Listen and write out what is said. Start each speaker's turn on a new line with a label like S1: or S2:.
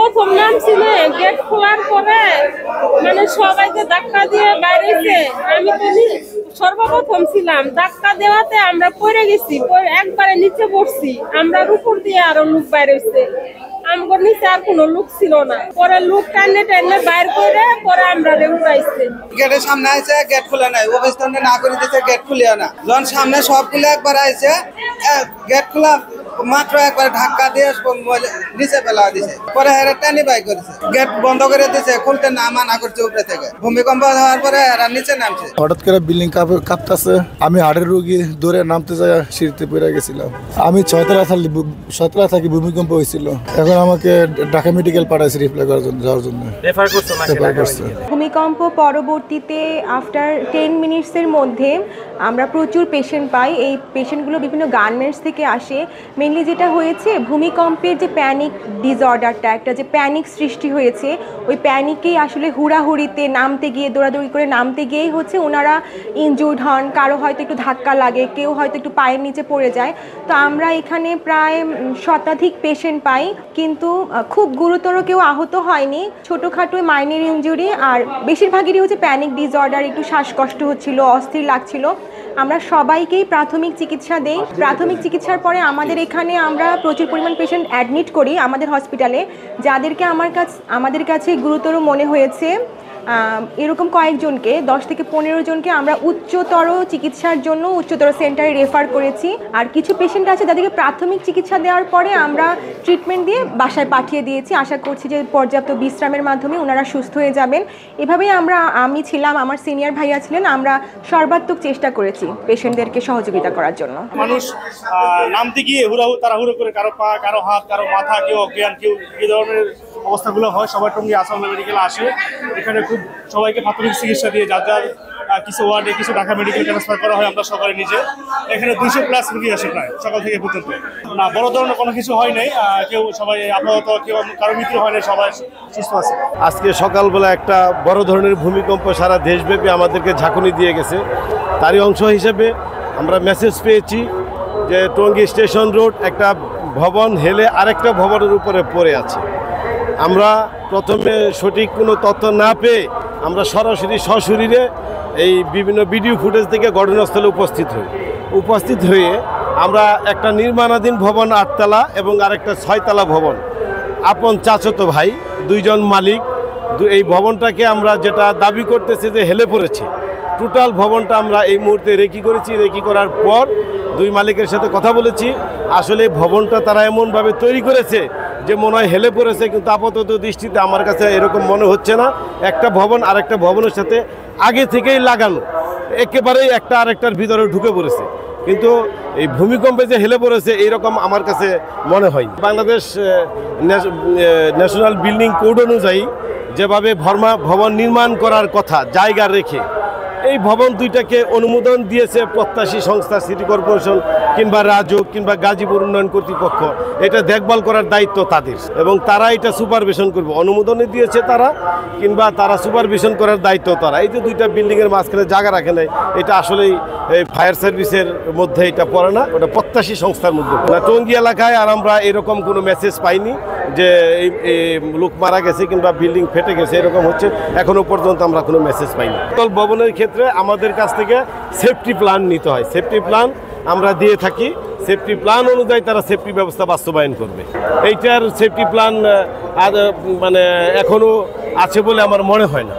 S1: প্রথম নাম ছিল গেট খোলার পরে মানে সবাইকে ধাক্কা দিয়ে বাইরেছে। আমি তো সর্বপ্রথম ছিলাম, ধাক্কা দেওয়াতে আমরা পড়ে গেছি, একবারে নিচে পড়ছি। আমরা উপর দিয়ে আরো লোক বাইরেছে, আমার নিচে আর কোনো লোক ছিল না। পরে লোক টানে টানে বাইর করে পরে আমরা উঠাইছি।
S2: গেটের সামনে আছে, গেট খুলে নাই, অফিস না করে দিতে গেট খুলিও না। যখন সামনে সবগুলো একবার আইছে, গেট খোলা মাত্র একবার ধাক্কা দিয়ে নিচে ফেলা দিছে। পরে এরা টানি বাই করেছে, গেট বন্ধ করে দিয়েছে, খুলতে না মানা করছে উপরে থেকে। ভূমিকম্প হওয়ার পরে এরা নিচে নামছে।
S3: হঠাৎ করে বিল্ডিং কাঁপতেছে, আমি হাড়ের রোগী দৌড়ে নামতে যাই সিঁড়িতে পড়ে গেছিলাম। আমি 6তলা থাকি ভূমিকম্প হয়েছিল। এখন আমাকে ঢাকা মেডিকেল পাঠাইছে রিপ্লাই করার জন্য, যাওয়ার জন্য রেফার করছে।
S4: ভূমিকম্প পরবর্তীতে আফটার 10 মিনিটসের মধ্যে আমরা প্রচুর পেশেন্ট পাই। এই পেশেন্টগুলো বিভিন্ন গার্মেন্টস থেকে আসে। মেনলি যেটা হয়েছে, ভূমিকম্পের যে প্যানিক ডিসঅর্ডারটা, একটা যে প্যানিক সৃষ্টি হয়েছে, ওই প্যানিকেই আসলে হুড়াহুড়িতে নামতে গিয়ে, দৌড়াদৌড়ি করে নামতে গিয়েই হচ্ছে ওনারা ইনজুর্ড হন। কারো হয়তো একটু ধাক্কা লাগে, কেউ হয়তো একটু পায়ের নিচে পড়ে যায়। তো আমরা এখানে প্রায় শতাধিক পেশেন্ট পাই, কিন্তু খুব গুরুতর কেউ আহত হয়নি। ছোটোখাটো মাইনর ইনজুরি, আর বেশিরভাগেরই হচ্ছে প্যানিক ডিসঅর্ডার, একটু শ্বাসকষ্ট হচ্ছিল, অস্থির লাগছিল। আমরা সবাইকেই প্রাথমিক চিকিৎসা দেই। প্রাথমিক চিকিৎসার পরে আমাদের এখানে আমরা প্রচুর পরিমাণ পেশেন্ট অ্যাডমিট করি আমাদের হসপিটালে, যাদেরকে আমাদের কাছে গুরুতর মনে হয়েছে এরকম কয়েকজনকে, 10 থেকে 15 জনকে আমরা উচ্চতর চিকিৎসার জন্য উচ্চতর সেন্টারে রেফার করেছি। আর কিছু পেশেন্ট আছে যাদেরকে প্রাথমিক চিকিৎসা দেওয়ার পরে আমরা ট্রিটমেন্ট দিয়ে বাসায় পাঠিয়ে দিয়েছি। আশা করছি যে পর্যাপ্ত বিশ্রামের মাধ্যমে ওনারা সুস্থ হয়ে যাবেন। এভাবেই আমি ছিলাম, আমার সিনিয়র ভাইয়া ছিলেন, আমরা সর্বাত্মক চেষ্টা করেছি পেশেন্টদেরকে সহযোগিতা করার জন্য।
S5: মানুষ নামতে গিয়ে তাড়াহুড়ো করে কারো পা, কারো হাত, কারো মাথা, কেউ অজ্ঞান, কেউ এই ধরনের অবস্থাগুলো হয়। সবাই টঙ্গী আসাম মেডিকেল আসে, এখানে খুব সবাইকে প্রাথমিক চিকিৎসা দিয়ে যার যার কিছু ওয়ার্ডে, কিছু ঢাকা মেডিকেল ট্রান্সফার করা হয় আমরা সকালে নিজে। এখানে 200+ রোগী আসে প্রায় সকাল থেকে পর্যন্ত। না, বড় ধরনের কোনো কিছু হয় নাই, সবাই আপাতত কেউ কারো মৃত্যু হয় নাই, সবাই সুস্থ আছে।
S6: আজকে সকালবেলা একটা বড় ধরনের ভূমিকম্প সারা দেশব্যাপী আমাদেরকে ঝাঁকুনি দিয়ে গেছে। তারই অংশ হিসেবে আমরা মেসেজ পেয়েছি যে টঙ্গী স্টেশন রোড একটা ভবন হেলে আরেকটা ভবনের উপরে পড়ে আছে। আমরা প্রথমে সঠিক কোনো তথ্য না পেয়ে আমরা সরাসরি সশরীরে এই বিভিন্ন ভিডিও ফুটেজ থেকে ঘটনাস্থলে উপস্থিত হয়ে আমরা একটা নির্মাণাধীন ভবন 8 তলা এবং আরেকটা 6 তলা ভবন, আপন চাচাতো ভাই 2 জন মালিক, এই ভবনটাকে আমরা যেটা দাবি করতেছি যে হেলে পড়েছে, টোটাল ভবনটা আমরা এই মুহূর্তে রেকি করেছি। রেকি করার পর 2 মালিকের সাথে কথা বলেছি। আসলে ভবনটা তারা এমনভাবে তৈরি করেছে যে মনে হয় হেলে পড়েছে, কিন্তু আপাতত দৃষ্টিতে আমার কাছে এরকম মনে হচ্ছে না। একটা ভবন আরেকটা ভবনের সাথে আগে থেকেই লাগানো, একেবারেই একটা আরেকটার ভিতরে ঢুকে পড়েছে, কিন্তু এই ভূমিকম্পে যে হেলে পড়েছে এইরকম আমার কাছে মনে হয়। বাংলাদেশ ন্যাশনাল বিল্ডিং কোড অনুযায়ী যেভাবে ভবন নির্মাণ করার কথা জায়গা রেখে, এই ভবন দুইটাকে অনুমোদন দিয়েছে প্রত্যাশী সংস্থা, সিটি কর্পোরেশন কিংবা রাজুক কিংবা গাজীপুর উন্নয়ন কর্তৃপক্ষ। এটা দেখভাল করার দায়িত্ব তাদের এবং তারা এটা সুপারভিশন করবে। অনুমোদনে দিয়েছে তারা, কিংবা তারা সুপারভিশন করার দায়িত্ব তারা। এই যে 2টা বিল্ডিংয়ের মাঝখানে জায়গা রাখে নাই, এটা আসলেই এই ফায়ার সার্ভিসের মধ্যে এটা পড়ে না, ওটা প্রত্যাশী সংস্থার মধ্যে। টঙ্গী এলাকায় আর আমরা এরকম কোনো মেসেজ পাইনি যে এই লোক মারা গেছে কিংবা বিল্ডিং ফেটে গেছে, এরকম হচ্ছে এখনো পর্যন্ত আমরা কোনো মেসেজ পাইনি। ভবনের ক্ষেত্রে আমাদের কাছ থেকে সেফটি প্ল্যান নিতে হয়, সেফটি প্ল্যান আমরা দিয়ে থাকি। সেফটি প্ল্যান অনুযায়ী তারা সেফটি ব্যবস্থা বাস্তবায়ন করবে। এইটার সেফটি প্ল্যান আর মানে এখনো আছে বলে আমার মনে হয় না।